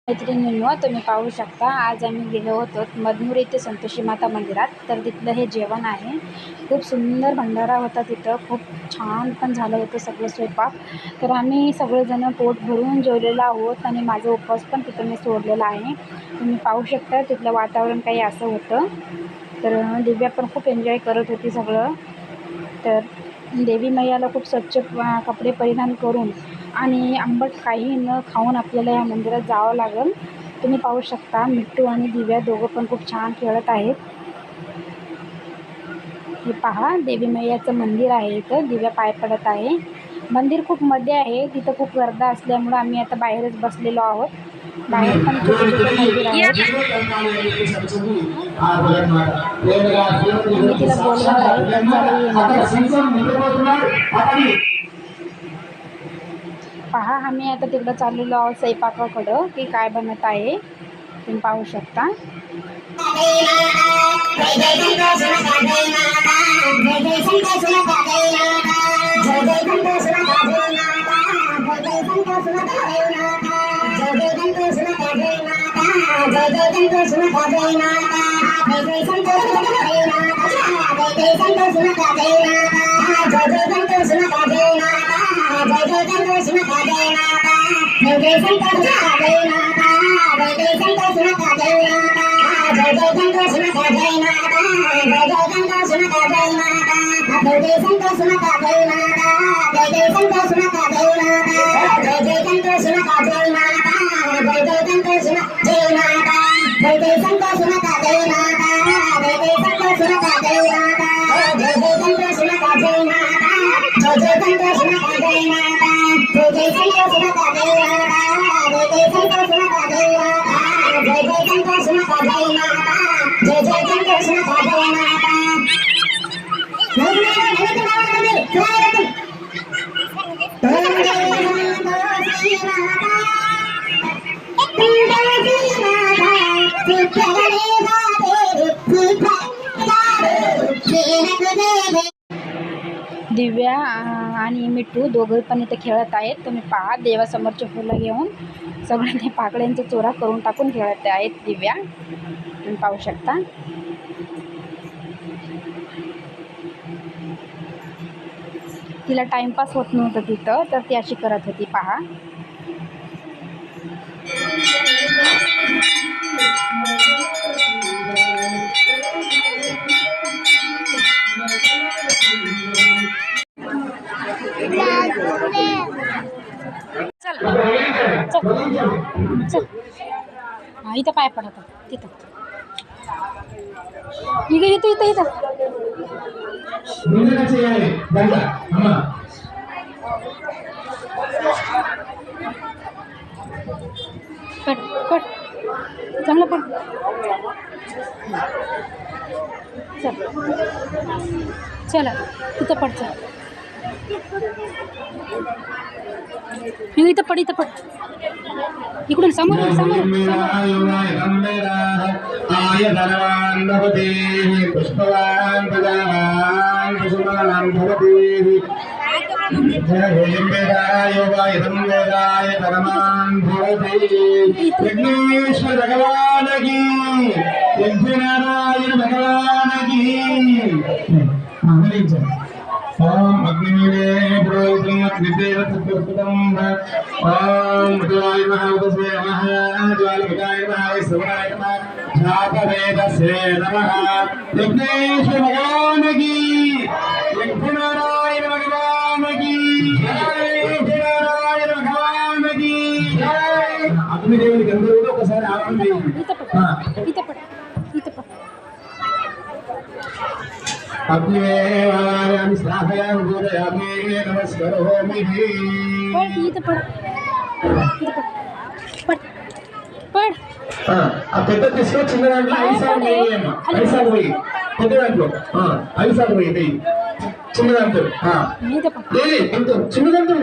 मैत्रिणींनो, तुम्ही पाहू शकता आज आम्ही गेलो होतो मधनूर येथे संतोषी माता मंदिरात. तर तिथलं हे जेवण आहे. खूप सुंदर भंडारा होता तिथं. खूप छान पण झालं होतं सगळं स्वयंपाक. तर आम्ही सगळेजण पोट भरून जेवलेलो आहोत आणि माझा उपवास पण तिथं मी सोडलेला आहे. तुम्ही पाहू शकता तिथलं वातावरण काही असं होतं. तर दिव्या पण खूप एन्जॉय करत होती सगळं. तर देवी मैयाला खूप स्वच्छ कपडे परिधान करून आणि आंबट काही न खाऊन आपल्याला या मंदिरात जावं लागेल. तुम्ही पाहू शकता मिट्टू आणि दिव्या दोघं पण खूप छान खेळत आहेत. हे पहा, देवी मैयाचं मंदिर आहे. इथं दिव्या पाय पडत आहे. मंदिर खूप मध्ये आहे. तिथं खूप गर्दी असल्यामुळं आम्ही आता बाहेरच बसलेलो आहोत. बाहेर पण छोटे छोटे मंदिर आहेत. मी तिला बोलवत आहे पण झालं येणार. पहा, आम्ही आता तिकडं चाललेलो आहोत स्वयंपाकाकडं की काय बनत आहे तुम्ही पाहू शकता. दिव्या आणि मिट्टू दोघं पण इथे खेळत आहेत. तुम्ही पहा, देवासमोरचे फुलं घेऊन सगळे ते पाकळ्यांचा चोरा करून टाकून खेळत आहेत दिव्या. तुम्ही पाहू शकता. तिला टाइमपास होत नव्हतं तिथं, तर ती अशी करत होती. पहा, चल चल. हा, इथं पाय पडत तिथं. इथं इथं इथं इथं पड पड चांगलं पड. चल चला इथं पड. चल इथं पड इथं पड. इकडून समोर समोर विघ्नेश्वर भगवान की, नारायण भगवान की. ओम अग्निमीळे पुरोहितमग्निदेव तत्पुरुषं ओम ज्वालाय महावदसे नमः ज्वालभगाय नमः वैश्रवणाय नमः जातवेदसे नमः. विघ्नेश्वर भगवान की, नारायण भगवान की नारायण भगवान की जय. अग्निदेवनी गंधर्व ఒకసారి ఆపండి. इथं पड इथं पड इथं पड. अग्निवेवायामि स्थापयामि पूजयामि नमस्करोमि. पड इथं पड इथं पड पड. ఆ పెద్ద తీసుకొని చిన్న దాంట్లో 5 సార్లు వేయమ్మా. 5 సార్లు వేయి పెద్ద దాంట్లో. 5 సార్లు వేయి చిన్న దాంట్లో. इथं पड చిన్న దాంట్లో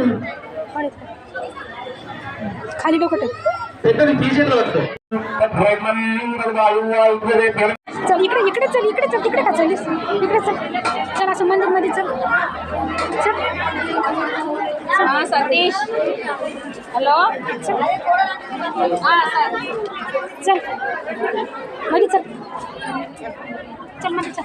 पड. खाली डोकं ठेव. పెద్దది తీసేట్లో వస్తుంది. चल इकडे इकडे चल इकडे चल. तिकडे का चलीस? इकडे चल. चल असं मंदिरमध्ये चल. चल हां सतीश हॅलो हां सर चल मध्ये चल चल मध्ये चल